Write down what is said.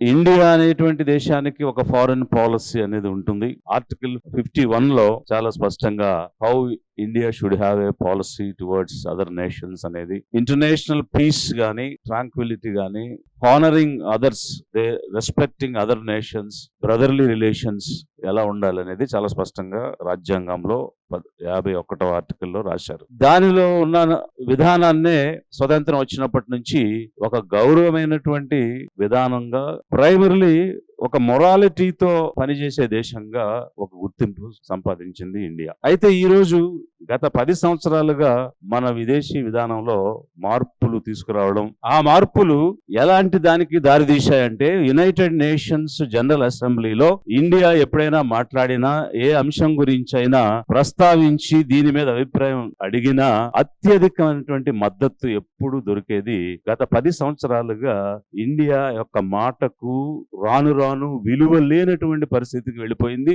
India అనేటువంటి దేశానికి ఒక ఫారెన్ పాలసీ అనేది ఉంటుంది. ఆర్టికల్ 51లో చాలా స్పష్టంగా how India should have a policy towards other nations అనేది, ఇంటర్నేషనల్ పీస్ గానీ ట్రాంక్విలిటీ గానీ, honouring others, respecting other nations, brotherly relations ఎలా ఉండాలనేది చాలా స్పష్టంగా రాజ్యాంగంలో 51వ ఆర్టికల్లో రాశారు. దానిలో ఉన్న విధానాన్నే స్వతంత్రం వచ్చినప్పటి నుంచి ఒక గౌరవమైనటువంటి విధానంగా, ప్రైమరీలీ ఒక మొరాలిటీతో పనిచేసే దేశంగా ఒక గుర్తింపు సంపాదించింది ఇండియా. అయితే ఈ రోజు గత 10 సంవత్సరాలుగా మన విదేశీ విధానంలో మార్పులు తీసుకురావడం, ఆ మార్పులు ఎలాంటి దానికి దారితీశాయంటే, యునైటెడ్ నేషన్స్ జనరల్ అసెంబ్లీలో ఇండియా ఎప్పుడైనా మాట్లాడినా, ఏ అంశం గురించి అయినా ప్రస్తావించి దీని మీద అభిప్రాయం అడిగినా అత్యధికమైనటువంటి మద్దతు ఎప్పుడు దొరికేది గత 10 సంవత్సరాలుగా ఇండియా యొక్క మాటకు రాను రాను విలువ లేనటువంటి పరిస్థితికి వెళ్ళిపోయింది.